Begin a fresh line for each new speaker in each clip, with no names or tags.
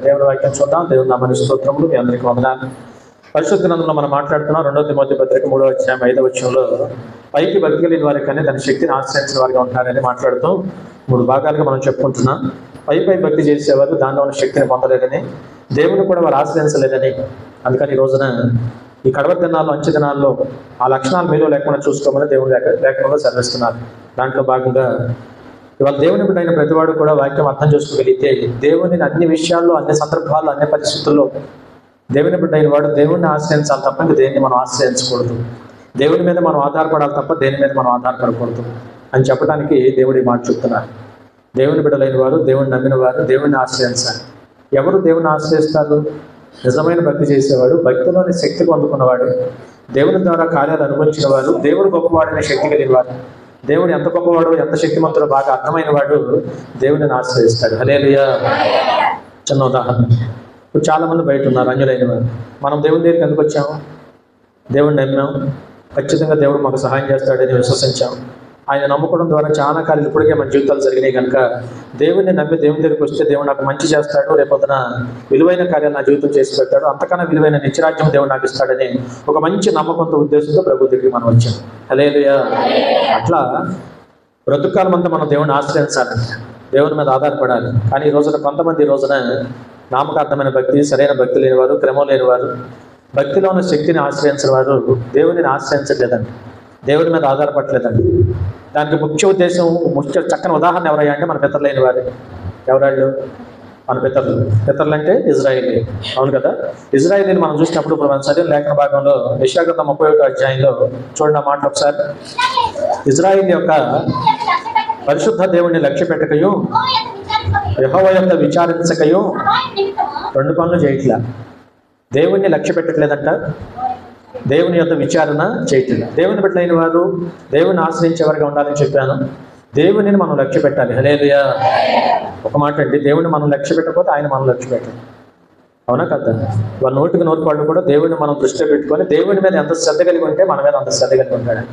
దేవుని వాక్యం చూద్దాం. దేవుని నామమున స్తోత్రములు. మీ అందరికీ వందనాలు. పరిశుద్ధ గ్రంథంలో మనం మాట్లాడుతున్నాం. 2వ తిమోతి పత్రిక 3వ అధ్యాయం 5వ వచనంలో పైకి భక్తి కలిగిన వారి కానీ దాని శక్తిని ఆశ్రయించిన వారిగా ఉంటారని మాట్లాడుతూ 3 భాగాలుగా మనం చెప్పుకుంటున్నాం. పై భక్తి చేసేవారు దానిలో ఉన్న శక్తిని పొందలేదని, దేవుని కూడా వారు ఆశ్రయించలేదని. అందుకని ఈ రోజున ఈ కడవ దినాల్లో, అంచె దినాల్లో ఆ లక్షణాలు మీలో లేకుండా చూసుకోమని దేవుని లేఖనంలో సెలవిస్తున్నారు. దాంట్లో భాగంగా ఇవాళ దేవుని బిడ్డైన ప్రతివాడు కూడా వాక్యం అర్థం చేసుకోగలిగితే దేవుని అన్ని విషయాల్లో, అన్ని సందర్భాల్లో, అన్ని పరిస్థితుల్లో దేవుని బిడ్డైన వాడు దేవుణ్ణి ఆశ్రయించాలి తప్ప ఇంక దేన్ని మనం ఆశ్రయించకూడదు. దేవుని మీద మనం ఆధారపడాలి తప్ప దేని మీద మనం ఆధారపడకూడదు అని చెప్పడానికి దేవుడి మాట చెప్తున్నారు. దేవుని బిడ్డలైన వారు, దేవుని నమ్మిన వారు దేవుణ్ణి ఆశ్రయించాలి. ఎవరు దేవుని ఆశ్రయిస్తారు? నిజమైన భక్తి చేసేవాడు, భక్తిలోని శక్తి పొందుకున్నవాడు, దేవుని ద్వారా కార్యాలు అనుభవించిన వారు, దేవుడు గొప్పవాడనే శక్తి కలిగిన వారు, దేవుడు ఎంత గొప్పవాడు, ఎంత శక్తిమంతుడో బాగా అర్థమైన వాడు దేవుడిని ఆశ్రయిస్తాడు. హల్లెలూయా. చిన్న ఉదాహరణ, ఇప్పుడు చాలా మంది బయట ఉన్నారు అన్యులైన వారు. మనం దేవుని దగ్గరికి ఎందుకు వచ్చాము? దేవుడిని నమ్మాం, ఖచ్చితంగా దేవుడు మాకు సహాయం చేస్తాడని విశ్వసించాం. ఆయన నమ్ముకోవడం ద్వారా చాలా కాలం ఇప్పటికే మన జీవితాలు జరిగినాయి కనుక దేవుడిని నమ్మి దేవుని దగ్గరికి వస్తే దేవుడు నాకు మంచి చేస్తాడు, రేపొద్దున విలువైన కార్యాలు నా జీవితం చేసి పెడతాడు, అంతకన్నా విలువైన నిత్యరాజ్యం దేవుడు నాకు ఇస్తాడని ఒక మంచి నమ్మకంతో, ఉద్దేశంతో ప్రభు దగ్గరికి మనం వచ్చాం. హల్లెలూయా. అట్లా బ్రతుకాలం అంతా మనం దేవుడిని ఆశ్రయించాలంటే, దేవుని మీద ఆధారపడాలి. కానీ ఈ రోజున కొంతమంది ఈ రోజున నామకార్థమైన భక్తి, సరైన భక్తి లేనివారు, క్రమం లేనివారు, భక్తిలో ఉన్న శక్తిని ఆశ్రయించిన వారు దేవుడిని ఆశ్రయించట్లేదండి, దేవుడి మీద ఆధారపడలేదండి. దానికి ముఖ్య ఉద్దేశం, చక్కని ఉదాహరణ ఎవరయ్యా అంటే మన పితరులైన వారు. ఎవరాళ్ళు? మన పితరులు అంటే ఇజ్రాయేలీ. అవును కదా. ఇజ్రాయేలీని మనం చూసినప్పుడు మనం చదివిన లేఖన భాగంలో యెషయా గ్రంథం 31వ అధ్యాయంలో చూడండి ఆ మాట ఒకసారి. ఇజ్రాయేల్ యొక్క పరిశుద్ధ దేవుణ్ణి లక్ష్య పెట్టకయు, యెహోవా యొక్క విచారించకయు 2 పనులు చేయట్లా. దేవుణ్ణి లక్ష్య పెట్టట్లేదంట, దేవుని యొక్క విచారణ చేయట్లేదు. దేవుని బిడ్డలైన వారు దేవుని ఆశ్రయించేవారుగా ఉండాలని చెప్పాను. దేవునిని మనం లక్ష్య పెట్టాలి. హల్లెలూయా. ఒక మాట అండి, దేవుని మనం లక్ష్య పెట్టకపోతే ఆయన మనం లక్ష్య పెట్టాలి. అవునా కదా? వాళ్ళ నోటికి నోటి వాళ్ళు కూడా దేవుడిని మనం దృష్టిలో పెట్టుకొని దేవుని మీద ఎంత శ్రద్ధ కలిగి ఉంటే మన మీద అంత శ్రద్ధ కలిగి ఉంటాడు.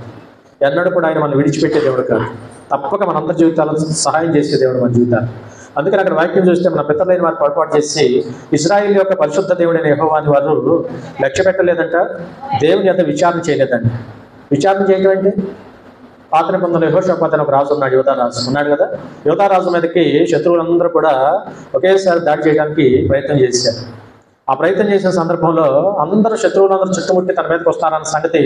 ఎన్నడూ కూడా ఆయన మనం విడిచిపెట్టే దేవుడు కాదు, తప్పక మనందరి జీవితాలను సహాయం చేసే దేవుడు మన జీవితాలు. అందుకని అక్కడ వాక్యం చూస్తే మన పితరులైన వారు పొరపాటు చేసి ఇశ్రాయేలు యొక్క పరిశుద్ధ దేవుడైన యెహోవాని వారు లక్ష్య పెట్టలేదంట, దేవుని యొక్క విచారణ చేయలేదండి. విచారణ చేయడం అంటే పాత నిబంధనలో యెహోషాపాతు అని ఒక రాజు ఉన్నాడు, యోధారాజు ఉన్నాడు కదా. యోధారాజు మీదకి శత్రువులందరూ కూడా ఒకేసారి దాడి చేయడానికి ప్రయత్నం చేశారు. ఆ ప్రయత్నం చేసిన సందర్భంలో శత్రువులందరూ చుట్టుముట్టి తన మీదకి వస్తారన్న సంగతి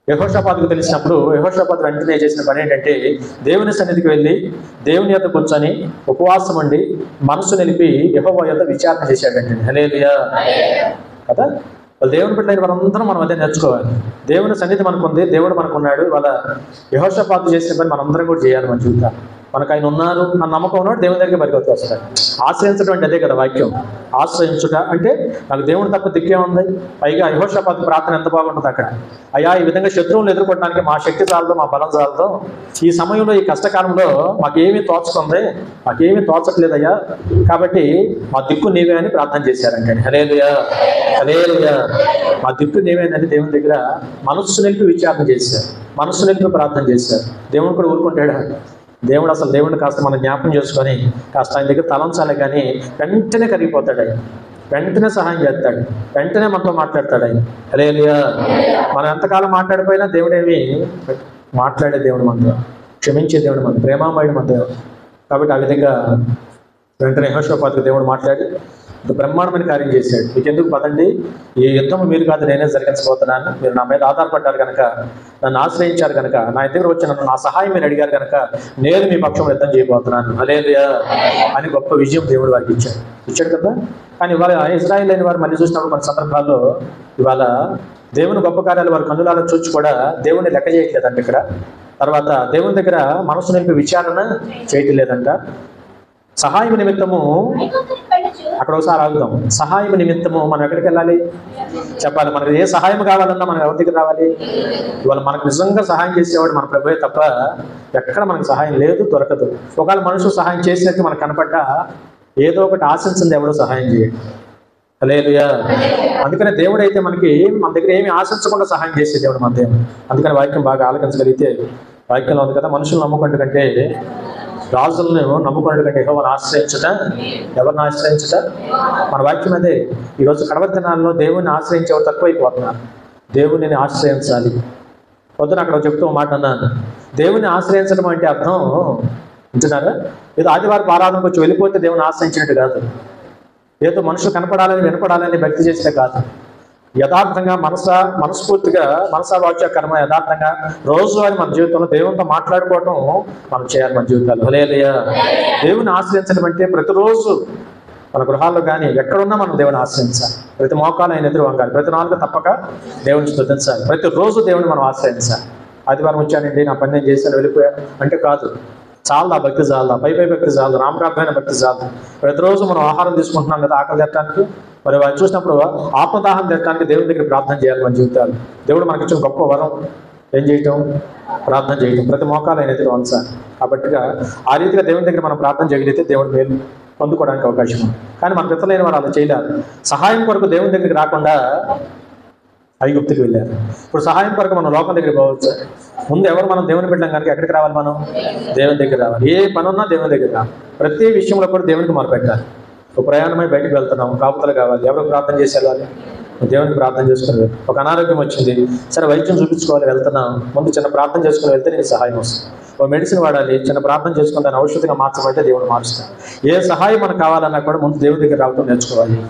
యెహోషాపాతుకు తెలిసినప్పుడు యెహోషాపాతు వెంటనే చేసిన పని ఏంటంటే దేవుని సన్నిధికి వెళ్ళి దేవుని యొక్క కూర్చొని ఉపవాసం ఉండి మనసు నిలిపి యెహోవా యొక్క విచారణ చేశాడండి. హల్లెలూయా కదా. వాళ్ళు దేవుని బిడ్డలైన వారందరం మనం అదే నేర్చుకోవాలి. దేవుని సన్నిధి మనకుంది, దేవుడు మనకున్నాడు. వాళ్ళ యెహోషాపాతు చేసిన పని మనందరం కూడా చేయాలి. మన జీవితం మనకు ఆయన ఉన్నారు అన్న నమ్మకం ఉన్నాడు, దేవుని దగ్గర పరిగెత్తుకు వస్తాడు. ఆశ్రయించడం అంటే అదే కదా వాక్యం. ఆశ్రయించుట అంటే నాకు దేవుని తప్ప దిక్కే ఉంది. పైగా యెహోషాపాతు ప్రార్థన ఎంత బాగుంటుంది అక్కడ. అయ్యా, ఈ విధంగా శత్రువులు ఎదుర్కోవడానికి మా శక్తి చాలదు, మా బలం చాలదు, ఈ సమయంలో, ఈ కష్టకాలంలో మాకేమీ తోచుకుంది, మాకేమీ తోచట్లేదయ్యా, కాబట్టి మా దిక్కు నీవే అని ప్రార్థన చేశారంటే. హల్లెలూయా. హల్లెలూయా. మా దిక్కు నీవేనని దేవుని దగ్గర మనస్సు నిలిపి విచారణ చేశారు, మనస్సు నిలిపి ప్రార్థన చేశారు. దేవుడు కూడా ఊరుకుంటాడా? దేవుడు అసలు దేవుడిని కాస్త మనం జ్ఞాపకం చేసుకొని కాస్త ఆయన దగ్గర తలంచాలి, కానీ వెంటనే కరిగిపోతాడు ఆయన, వెంటనే సహాయం చేస్తాడు, వెంటనే మనతో మాట్లాడతాడు ఆయన. హల్లెలూయా. మనం ఎంతకాలం మాట్లాడిపోయినా దేవుడేమి మాట్లాడే దేవుడు మనతో, క్షమించే దేవుడు మన, ప్రేమామయుడు మన దేవుడు. కాబట్టి ఆ విధంగా వెంటనే యెహోషాపాతుకు దేవుడు మాట్లాడి బ్రహ్మాండమైన కార్యం చేశాడు. మీకు ఎందుకు పదండి, ఈ యుద్ధం మీరు కాదు నేనే జరిగించబోతున్నాను, మీరు నా మీద ఆధారపడ్డారు కనుక, నన్ను ఆశ్రయించారు కనుక, నా దగ్గర వచ్చి నా సహాయం మీరు అడిగారు కనుక నేను మీ పక్షం యుద్ధం చేయబోతున్నాను. హల్లెలూయా అని గొప్ప విజయం దేవుడు వారికి ఇచ్చాడు కదా. కానీ ఇవాళ ఇశ్రాయేలు అయిన వారు మళ్ళీ చూసినప్పుడు మన సందర్భాల్లో ఇవాళ దేవుని గొప్ప కార్యాలు వారు కన్నులారా చూచి కూడా దేవుని లెక్క చేయట్లేదంట. ఇక్కడ తర్వాత దేవుని దగ్గర మనసు నిలిపి విచారణ చేయట్లేదంట. సహాయం నిమిత్తము, అక్కడ ఒకసారి ఆగుదాం. సహాయం నిమిత్తము మనం ఎక్కడికి వెళ్ళాలి చెప్పాలి. మనకు ఏ సహాయం కావాలన్నా మనం ఎవరి దగ్గర రావాలి? ఇవాళ మనకు నిజంగా సహాయం చేసేవాడు మన ప్రభువే తప్ప ఎక్కడ మనకు సహాయం లేదు, దొరకదు. ఒకవేళ మనుషులు సహాయం చేసినట్టు మనకు కనపడ్డా ఏదో ఒకటి ఆశించింది, ఎవడో సహాయం చేయడు. హల్లెలూయా. అందుకనే దేవుడు అయితే మనకి మన దగ్గర ఏమి ఆశించకుండా సహాయం చేసే దేవుడు మన దేవుడు. అందుకని వాక్యం బాగా ఆలకించగలిగితే వాక్యంలో ఉంది కదా, మనుషులు నమ్ముకుంటే కంటే రాజులను నమ్ముకున్నట్టు కంటే యెహోవాను ఆశ్రయించుట, ఎవరిని ఆశ్రయించుట? మన వాక్యం అదే. ఈరోజు కడవరి దినాల్లో దేవుణ్ణి ఆశ్రయించేవారు తక్కువైపోతున్నారు. దేవుని ఆశ్రయించాలి. పొద్దున అక్కడ చెప్తూ మాట అన్నాను, దేవుని ఆశ్రయించడం అంటే అర్థం వింటున్నారా? ఏదో ఆదివారం ఆరాధనకు వచ్చి వెళ్ళిపోతే దేవుని ఆశ్రయించినట్టు కాదు. ఏదో మనుషులు కనపడాలని వినపడాలని భక్తి చేస్తే కాదు. యథార్థంగా మనస్ఫూర్తిగా వాక్య కర్మ యథార్థంగా రోజువారీ మన జీవితంలో దేవునితో మాట్లాడుకోవటం మనం చేయాలి మన జీవితాల్లో. హల్లెలూయా. దేవుని ఆశ్రయించడం అంటే ప్రతిరోజు మన గృహాల్లో కానీ ఎక్కడున్నా మనం దేవుని ఆశ్రయించాలి. ప్రతి మోకాలు ఆయన ఎదురు వంగాలి, ప్రతి నాలుగు తప్పక దేవుని స్తుతించాలి, ప్రతిరోజు దేవుని మనం ఆశ్రయించాలి. ఆదివారం వచ్చానండి, నా పని నేను చేశాను, వెళ్ళిపోయాను అంటే కాదు. చాలా భక్తి చాలదా, పై భక్తి చాలదు, నామకార్థమైన భక్తి చాలదు. ప్రతిరోజు మనం ఆహారం తీసుకుంటున్నాం కదా ఆకలి తీర్చడానికి, మరి వారు చూసినప్పుడు ఆత్మదాహం తీర్చడానికి దేవుని దగ్గర ప్రార్థన చేయాలి మన జీవితాలు. దేవుడు మనకి ఇచ్చిన గొప్ప వరం ఏం చేయటం? ప్రార్థన చేయటం. ప్రతి మోకాలు ఆయన ఎదురు వంచాలి. కాబట్టిగా ఆ రీతిగా దేవుని దగ్గర మనం ప్రార్థన చేయగలిగితే దేవుడు మేలు పొందుకోవడానికి అవకాశం ఉంది. కానీ మన పితలైన వారు అలా చేయలేరు. సహాయం కొరకు దేవుని దగ్గరికి రాకుండా ఐగుప్తుకి వెళ్ళారు. ఇప్పుడు సహాయం కొరకు మనం లోకం దగ్గరికి పోవచ్చు. ముందు ఎవరు మనం దేవుని బిడ్డం కనుక ఎక్కడికి రావాలి? మనం దేవుని దగ్గర రావాలి. ఏ పని ఉన్నా దేవుని దగ్గర రావాలి. ప్రతి విషయంలో కూడా దేవునికి మొరపెట్టాలి. ఒక ప్రయాణమై బయటకు వెళ్తున్నాం, కాపుతలు కావాలి, ఎవరికి ప్రార్థన చేసి వెళ్ళాలి? దేవునికి ప్రార్థన చేసుకుని. ఒక అనారోగ్యం వచ్చింది, సరే వైద్యం చూపించుకోవాలి, వెళ్తున్నాం, ముందు చిన్న ప్రార్థన చేసుకుని వెళ్తే నీకు సహాయం వస్తుంది. ఒక మెడిసిన్ వాడాలి, చిన్న ప్రార్థన చేసుకుని దాన్ని ఔషధిగా మార్చమంటే దేవుడు మారుస్తాడు. ఏ సహాయం మనకు కావాలన్నా కూడా ముందు దేవుని దగ్గర రావటం నేర్చుకోవాలి.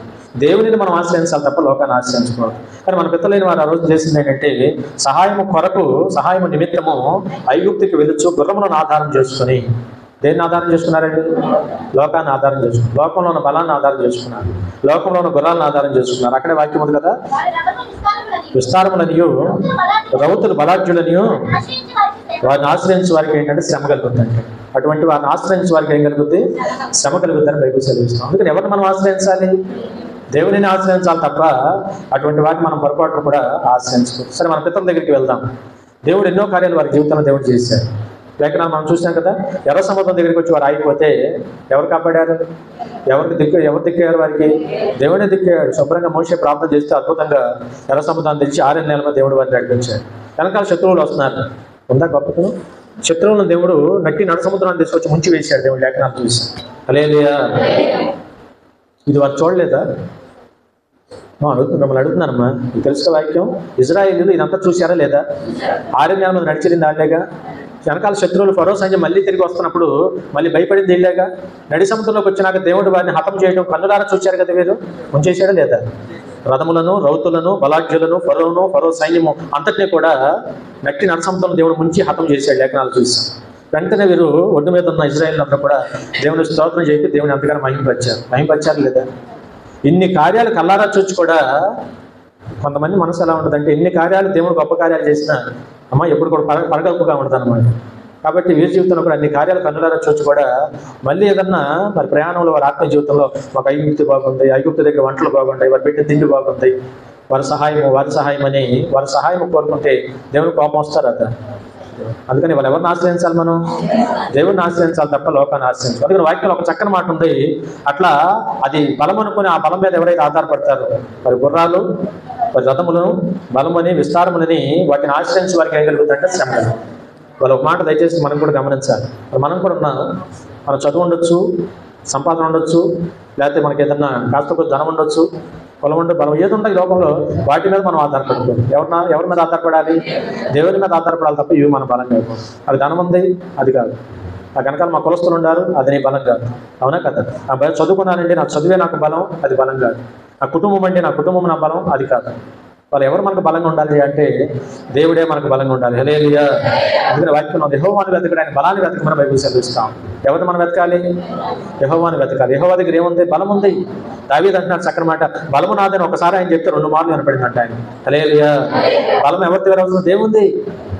దేవునిని మనం ఆశ్రయించాలి తప్ప లోకాన్ని ఆశ్రయించుకోవాలి. కానీ మన పితలైన వారు ఆ రోజు చేసింది ఏంటంటే, సహాయము నిమిత్తము ఐగుప్తుకి వెళ్ళొచ్చు గుర్రములను ఆధారం చేసుకుని. దేన్ని ఆధారం చేసుకున్నారండి? లోకాన్ని ఆధారం చేసుకున్నారు. లోకంలో ఉన్న బలాన్ని ఆధారం చేసుకున్నారు. లోకంలో ఉన్న గుర్రాలను ఆధారం చేసుకున్నారు. అక్కడే వాక్యం ఉంది కదా, విస్తారములనియు రౌతులు బలాఢ్యులనియు వారిని ఆశ్రయించే వారికి ఏంటంటే శ్రమ కలుగుతుంది. అంటే అటువంటి వారిని ఆశ్రయించే వారికి ఏం కలుగుద్ది? శ్రమ కలుగుద్దని బైబిల్ సెలవిస్తాం. అందుకని ఎవరిని మనం ఆశ్రయించాలి? దేవునిని ఆశ్రయించాలి తప్ప అటువంటి వాటిని మనం పొరపాట్లు కూడా ఆశ్రయించుకోవచ్చు. సరే, మన పితల దగ్గరికి వెళ్దాం. దేవుడు ఎన్నో కార్యాలు వారి జీవితంలో దేవుడు చేశారు. లేఖనాలు మనం చూసాం కదా, ఎర్ర సముద్రం దగ్గరికి వచ్చి వారు ఆగిపోతే ఎవరు కాపాడారు? ఎవరు దిక్కారు వారికి? దేవుడే దిక్కాడు. శుభ్రంగా మోషే ప్రార్థన చేస్తే అద్భుతంగా ఎర్ర సముద్రాన్ని తెచ్చి 6 నెలల దేవుడు వారిని నడిపించాడు. వెనకాల శత్రువులు వస్తున్నారు. ఉందా గొప్పతనం? శత్రువులను దేవుడు నడు సముద్రాన్ని తీసుకొచ్చి ముంచి వేశాడు. దేవుడు లేఖనాలు చూసి. హల్లెలూయా. ఇది వారు చూడలేదా? మిమ్మల్ని అడుగుతున్నానమ్మా, మీకు తెలుసు వాక్యం. ఇజ్రాయేలీలు ఇదంతా చూశారా లేదా? 6 నెలల మంది నడిచిరింది ఆడలేగా. వెనకాల శత్రువులు ఫరో సైన్యం మళ్ళీ తిరిగి వస్తున్నప్పుడు మళ్ళీ భయపడింది వెళ్ళాగా. నడి సముద్రంలోకి వచ్చినాక దేవుడు వారిని హతం చేయడం కన్నులారా చూశారు కదా. వీరు ముంచేశాడా లేదా? రథములను, రౌతులను, బలాఢ్యులను, ఫరో సైన్యము అంతటినీ కూడా నడి సముద్రంలో దేవుడు ముంచి హతం చేశాడు. లేఖనాలు చూసాం. వెంటనే వీరు ఒడ్డు మీద ఉన్న ఇజ్రాయేల్ అంతా కూడా దేవుని స్తోత్రం చెప్పి దేవుని అంతగానో మహింపరిచారు లేదా? ఇన్ని కార్యాలు కల్లారా చూచి కూడా కొంతమంది మనసు ఎలా ఉంటుందంటే, ఇన్ని కార్యాలు దేవుడు గొప్ప కార్యాలు చేసినా అమ్మ ఎప్పుడు కూడా పడగొప్పగా ఉంటుంది అన్నమాట. కాబట్టి వీరి జీవితంలో కూడా అన్ని కార్యాలు కన్నులారా చూచి కూడా మళ్ళీ ఏదన్నా మరి ప్రయాణంలో వారి ఆత్మ జీవితంలో ఒక ఐగుప్తు బాగుంది, ఐగుప్తు దగ్గర వంటలు బాగుంటాయి, వారు పెట్టిన తిండి బాగుంటాయి, వారి సహాయం అని వారి సహాయం కోరుకుంటే దేవుని కోపం వస్తారట. అందుకని వాళ్ళు ఎవరిని ఆశ్రయించాలి? మనం దేవుడిని ఆశ్రయించాలి తప్ప లోకాన్ని ఆశ్రయించాలి. అందుకని వాక్యంలో ఒక చక్కని మాట ఉంది. అట్లా అది బలం అనుకుని ఆ బలం మీద ఎవరైతే ఆధారపడతారో, మరి గుర్రాలు, మరి రథములను, బలమని, విస్తారములని వాటిని ఆశ్రయించి వారికి ఏం కలుగుతుందంటే శ్రమ. వాళ్ళు ఒక మాట దయచేసి మనం కూడా గమనించాలి. మనం కూడా మన చదువు ఉండొచ్చు, సంపాదన ఉండొచ్చు, లేకపోతే మనకి ఏదన్నా కాస్త కొంచెం ధనం ఉండొచ్చు, పొలం ఉండే బలం ఏది ఉంటాయి లోకంలో, వాటి మీద మనం ఆధారపడుతుంది. ఎవరి మీద ఆధారపడాలి? దేవుని మీద ఆధారపడాలి తప్ప ఇవి మన బలం కాదు. అది ధనం ఉంది, అది కాదు. ఆ వెనకాల మా కులస్తులు ఉన్నారు, అది నీ బలం కాదు. అవునా కదా? నా చదువుకున్నానండి, నా చదువే నాకు బలం, అది బలం కాదు. నా కుటుంబం అంటే నా కుటుంబం నా బలం, అది కాదు. వాళ్ళు ఎవరు మనకు బలంగా ఉండాలి అంటే దేవుడే మనకు బలంగా ఉండాలి. హల్లెలూయా. అందుకని వాక్యం యెహోవాను వెతకడానికి బలాన్ని వెతకమని బైబిల్ సెలవిస్తాం. ఎవరిని మనం వెతకాలి? యెహోవాను వెతకాలి. యెహోవా దగ్గర ఏముంది? బలం ఉంది. దావీదు అంటున్నాడు చక్కని మాట, బలము నాదని ఒకసారి ఆయన చెప్తే 2 మార్లు వినపడిందంట ఆయన. హల్లెలూయా. బలం ఎవరి దగ్గర అవసరం? దేవుంది.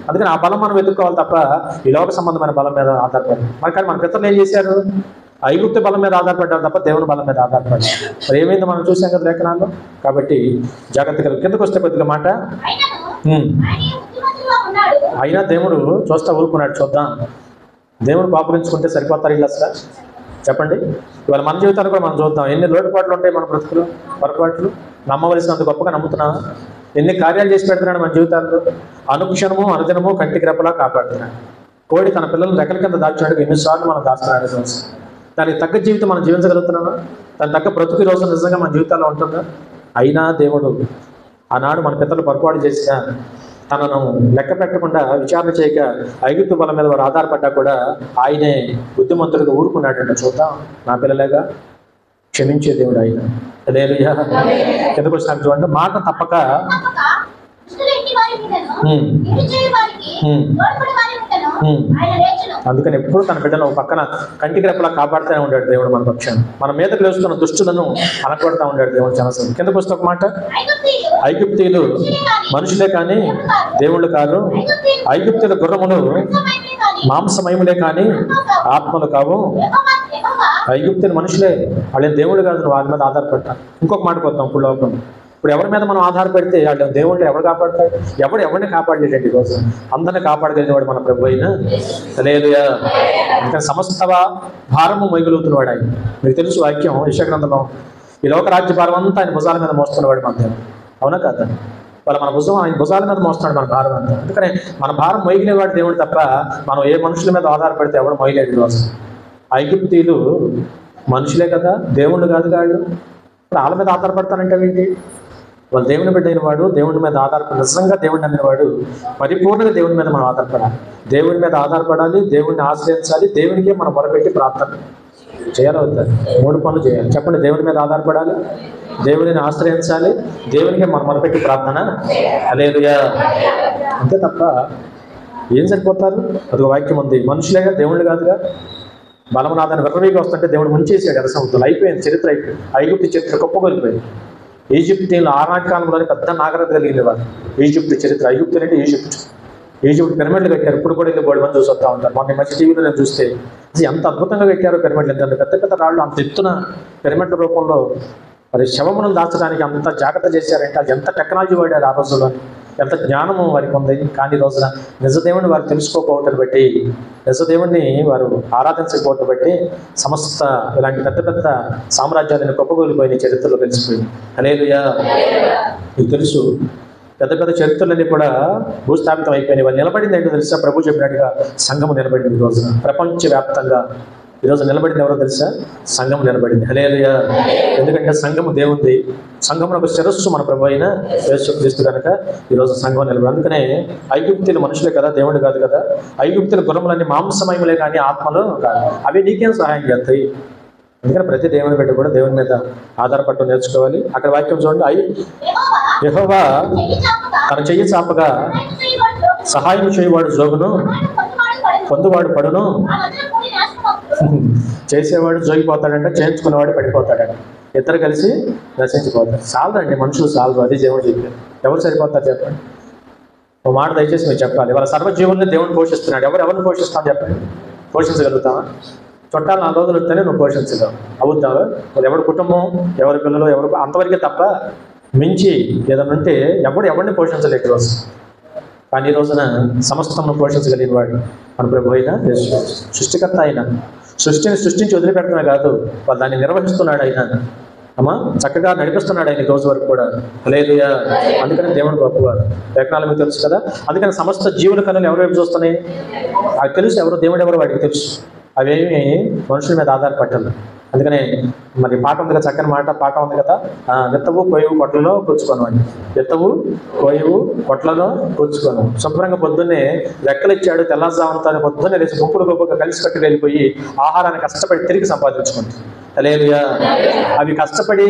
అందుకని ఆ బలం మనం వెతుక్కోవాలి తప్ప ఈ లోక సంబంధమైన బలం మీద ఆధారపడి. మరి కానీ మన పితరులు ఏం చేశారు? ఐగుప్తు బలం మీద ఆధారపడ్డారు తప్ప దేవుని బలం మీద ఆధారపడ్డారు. మరి ఏమైందో మనం చూసాం కదా లేఖనాల్లో. కాబట్టి జాగ్రత్తగా కిందకు వస్తే కొద్దిగా మాట, అయినా దేవుడు చూస్తా ఊరుకున్నాడు. చూద్దాం, దేవుడు పాపగించుకుంటే సరిపోతారు వీళ్ళు అసలు? చెప్పండి. ఇవాళ మన జీవితాలు కూడా మనం చూద్దాం. ఎన్ని లోటుపాట్లు ఉంటాయి మన బ్రతుకులు, పొరపాట్లు. నమ్మవలసినంత గొప్పగా నమ్ముతున్నావా? ఎన్ని కార్యాలు చేసి పెడుతున్నాడు మన జీవితాల్లో. అనుక్షణము అనుదినము కంటికి రెప్పలా కాపాడుతున్నాడు. కోడి తన పిల్లలను రెక్కల కింద దాచినట్టుగా ఎన్నిసార్లు మనం దాస్తున్నాడు రోజు. దానికి తగ్గ జీవితం మనం జీవించగలుగుతున్నామా? దాని తగ్గ బ్రతుకు రోజు నిజంగా మన జీవితాల్లో ఉంటుందా? అయినా దేవుడు ఆనాడు మన పిల్లలు పొరపాటు చేసిన తనను లెక్క పెట్టకుండా విచారణ చేయక ఐగుప్తు బలం మీద వారు ఆధారపడ్డా కూడా ఆయనే బుద్ధిమంతుడిగా ఊరుకున్నాడంటే చూద్దాం, నా పిల్లలేగా క్షమించే దేవుడు ఆయన. హల్లెలూయా. కిందకు వచ్చినాక చూడండి, మాట తప్పక అందుకని ఎప్పుడు తన బిడ్డను పక్కన కంటికి రెప్పలా కాపాడుతూనే ఉంటాడు దేవుడు మన పక్షాన్ని. మన మీదకు లేస్తున్న దుష్టులను అనకొడతా ఉంటాడు దేవుడు చాలాసార్లు. కిందకు వస్తే ఒక మాట, ఐగుప్తీయులు మనుషులే కానీ దేవుళ్ళు కాదు, ఐగుప్తీయుల గుర్రములు మాంసమయములే కానీ ఆత్మలు కావు. ఐగుప్తీయులు మనుషులే, వాళ్ళేం దేవుళ్ళు కాదు, వాళ్ళ మీద ఆధారపడతారు. ఇంకొక మాట కొద్దాం, ఇప్పుడు లోకం ఇప్పుడు ఎవరి మీద మనం ఆధారపడితే వాళ్ళు దేవుళ్ళు ఎవరు కాపాడతాడు? ఎవరిని కాపాడలేదండి కోసం అందరిని కాపాడగలిగినవాడు మన ప్రభు అయినా. హల్లెలూయా. ఇంకా సమస్త భారము మొయ్యగలుగుతున్నవాడు ఆయన. మీకు తెలుసు వాక్యం యెషయా గ్రంథంలో, ఈ లోకరాజ్య భారం అంతా ఆయన భుజాల మీద మోస్తున్నవాడు మన దేవుడు. అవునా కాదా? మన భుజం ఆయన భుజాల మీద మోస్తున్నాడు మన భారం అంతా. అందుకనే మన భారం మొయ్యలేవాడు దేవుడు తప్ప మనం ఏ మనుషుల మీద ఆధారపడితే ఎవరు మొయ్యలేడు కోసం. ఐగుప్తీయులు మనుషులే కదా, దేవుళ్ళు కాదు కాళ్ళు. ఇప్పుడు వాళ్ళ మీద ఆధారపడతానంటే ఏంటి? వాళ్ళు దేవుని బిడ్డ అయిన వాడు, దేవుని మీద ఆధారపడి నిజంగా దేవుడిని నమ్మిన వాడు పరిపూర్ణంగా దేవుని మీద మనం ఆధారపడాలి. దేవుని మీద ఆధారపడాలి, దేవుడిని ఆశ్రయించాలి, దేవునికే మనం మొరపెట్టి ప్రార్థన చేయాలి. అవుతుంది 3 పనులు చేయాలి. చెప్పండి, దేవుని మీద ఆధారపడాలి, దేవుడిని ఆశ్రయించాలి, దేవునికే మనం మొరపెట్టి ప్రార్థన. హల్లెలూయా. అంతే తప్ప ఏం సరిపోతారు? అదొక వాక్యం ఉంది, మనుషులేగా దేవుళ్ళు కాదుగా. బలమనాథాన్ని విర్రవీగా వస్తుంటే దేవుడు ముంచేసాడు ఎర్ర సముద్రంలో. అయిపోయింది, చరిత్ర అయిపోయింది. ఐగుప్తు చరిత్ర గొప్పగొలిపోయింది. ఈజిప్టీలు ఆనాటి కాలంలోనే పెద్ద నాగరికత కలిగిన వారు. ఈజిప్ట్ చరిత్ర, ఐగుప్తు అంటే ఈజిప్ట్ పిరమిడ్లు కట్టారు. ఇప్పుడు కూడా ఇది 3 మంది చూసి వస్తూ ఉంటారు. మొన్న మంచి టీవీలో నేను చూస్తే ఎంత అద్భుతంగా కట్టారో పిరమిడ్లు. ఎంత పెద్ద పెద్ద రాళ్ళు అంత ఎత్తున పిరమిడ్ల రూపంలో మరి శవములను దాచడానికి అంత జాగ్రత్త చేశారంటే అది ఎంత టెక్నాలజీ వాడారు ఆ రోజుల్లో, ఎంత జ్ఞానము వారికి ఉంది. కానీ ఈ రోజున నిజదేవుని వారు తెలుసుకోకపోవటం బట్టి, నిజదేవుడిని వారు ఆరాధించకపోవటం బట్టి సమస్త ఇలాంటి పెద్ద పెద్ద సామ్రాజ్యాలను గొప్పగొలిపోయిన చరిత్రలో కలిసిపోయింది. హల్లెలూయా. మీకు తెలుసు, పెద్ద పెద్ద చరిత్రలన్నీ కూడా భూస్థాపితం అయిపోయినాయి. వాళ్ళు నిలబడింది ఏంటో తెలుసా? ప్రభు చెప్పినట్టుగా సంఘము నిలబడింది. ఈ రోజున ప్రపంచవ్యాప్తంగా ఈరోజు నిలబడింది ఎవరో తెలుసా? సంఘం నిలబడింది. హల్లెలూయా. ఎందుకంటే సంఘము దేవుంది, సంఘమునకు శిరస్సు మన ప్రభు అయిన యేసుక్రీస్తు కనుక ఈరోజు సంఘం నిలబడి. అందుకనే ఐగుప్తీయులు మనుషులే కదా, దేవుడు కాదు కదా. ఐగుప్తీయుల గుర్రములన్నీ మాంసమయములే కానీ ఆత్మలు కాదు. అవి నీకేం సహాయం చేస్తాయి? అందుకని ప్రతి దేవుని బిడ్డ కూడా దేవుని మీద ఆధారపడటం నేర్చుకోవాలి. అక్కడ వాక్యం చూడండి, యెహోవా తన చెయ్యి చాపగా సహాయం చేయవాడు జోగును, పొందువాడు పడును. చేసేవాడు జోగిపోతాడంటే, చేయించుకునేవాడు పడిపోతాడంట. ఇద్దరు కలిసి నశించిపోతారు. చాలదండి, మనుషులు చాలరు. అది దేవుడు చెప్పారు. ఎవరు సరిపోతారు చెప్పండి? ఓ మాట దయచేసి మీరు చెప్పాలి. వాళ్ళ సర్వజీవుల్ని దేవుడు పోషిస్తున్నాడు. ఎవరిని పోషిస్తాను చెప్పండి? పోషించగలుగుతావా? చుట్టాలు 4 రోజులు వస్తేనే నువ్వు పోషించగలవు. అవుతావా? ఎవరి కుటుంబం, ఎవరి పిల్లలు, ఎవరు అంతవరకే తప్ప మించి ఏదైనా ఉంటే ఎవరిని పోషించలేక రోజు. కానీ ఈ రోజున సమస్తమును పోషించగలిగిన వాడు మన ప్రభు అయిన యేసుక్రీస్తు. సృష్టికర్త అయిన సృష్టిని సృష్టించి వదిలిపెట్టడమే కాదు, వాళ్ళు దాన్ని నిర్వహిస్తున్నాడు ఆయన. అమ్మా చక్కగా నడిపిస్తున్నాడు ఆయన రోజు వరకు కూడా. హల్లెలూయా. అందుకని దేవుడు గొప్పవాడు. లేఖనాలు మీకు తెలుసు కదా. అందుకని సమస్త జీవుల కన్నులు ఎవరి వైపు చూస్తున్నాయి? అది తెలుసు, ఎవరు దేవుడు ఎవరు వాడికి తెలుసు. అవేమి మనుషుల మీద ఆధారపడ్డారు. అందుకనే మరి పాట ఉంది కదా, చక్కని మాట పాట ఉంది కదా, విత్తవు కోయవు కొట్లలో కూర్చుకోను అండి. విత్తవు కోయవు కొట్లలో కూర్చుకోను. శుభ్రంగా పొద్దున్నే లెక్కలు ఇచ్చాడు, తెల్లారుజామున పొద్దున్నే లేచి గుంపులుగా కలిసి కట్టుకు వెళ్ళిపోయి ఆహారాన్ని కష్టపడి తిరిగి సంపాదించుకుంటాం. హల్లెలూయా. అవి కష్టపడి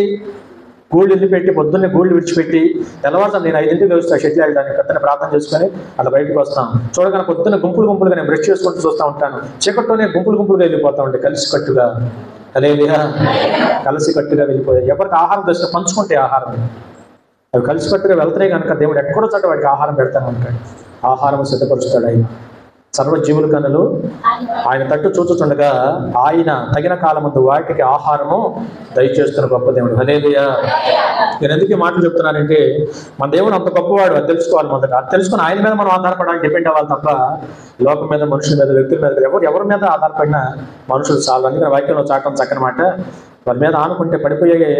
గూళ్ళు ఇల్లు పెట్టి పొద్దున్నే గూళ్ళు విడిచిపెట్టి తెల్లవారుజాము నేను 5ంటికి వస్తా షెట్లు వెళ్ళడానికి, పెద్దనే ప్రార్థన చేసుకొని అలా బయటకు వస్తాం. చూడగానే పొద్దున్న గుంపులుగా నేను బ్రష్ చేసుకుంటూ చూస్తూ ఉంటాను. చీకట్లోనే గుంపులుగా వెళ్ళిపోతా ఉంటాయి కలిసి కట్టుగా. హల్లెలూయా. కలిసి కట్టుగా వెళ్ళిపోయాయి. ఎవరికి ఆహారం దశ పంచుకుంటే ఆహారం అవి కలిసి కట్టుగా వెళ్తున్నాయి కనుక దేవుడు ఎక్కడో చోట వాడికి ఆహారం పెడతాను అంటాడు. ఆహారం సిద్ధపరుస్తాడు ఆయన. సర్వజీవుల కన్నులు ఆయన తట్టు చూచుతుండగా ఆయన తగిన కాలమందు వాటికి ఆహారము దయచేస్తున్న గొప్ప దేవుడు. హల్లెలూయా. నేను ఎందుకు ఈ మాటలు చెప్తున్నానంటే, మన దేవుడు అంత గొప్పవాడు, అది తెలుసుకోవాలి. మొదట అది తెలుసుకుని ఆయన మీద మనం ఆధారపడాలి, డిపెండ్ అవ్వాలి తప్ప లోకం మీద, మనుషుల మీద, వ్యక్తుల మీద ఎవరి మీద ఆధారపడినా మనుషులు చాలు. అందుకని వాక్యంలో చాటం చక్కని మాట, వారి మీద ఆనుకుంటే పడిపోయే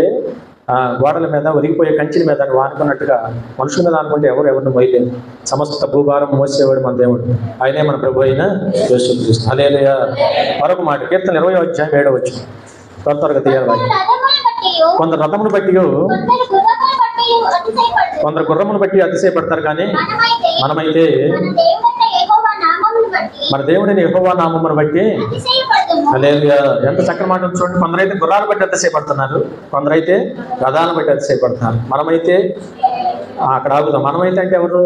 గోడల మీద ఒరిగిపోయే కంచెల మీద నువ్వు ఆనుకున్నట్టుగా మనుషుల మీద ఆనుకుంటే ఎవరిని మోయలేరు. సమస్త భూభారం మోసేవాడు మన దేవుడు, ఆయనే మన ప్రభు అయిన యేసుక్రీస్తు. హల్లెలూయా. మరొక మాట కీర్తన 20వ అధ్యాయం 7వ వచనం, త్వరగా తీయాలి. కొందరు రథమును బట్టి కొందరు గుర్రమును బట్టి అతిశయపడతారు, కానీ మనమైతే మన దేవుడిని యెహోవా నామమును బట్టి. హల్లెలూయా. ఎంత చక్కని మాట చూడండి. కొందరైతే గుర్రాలు బట్టి అతిశయపడుతున్నారు, కొందరైతే రథాలను బట్టి అతిశయపడుతున్నారు. మనమైతే అక్కడ ఆగుతాం. మనమైతే అంటే ఎవరు?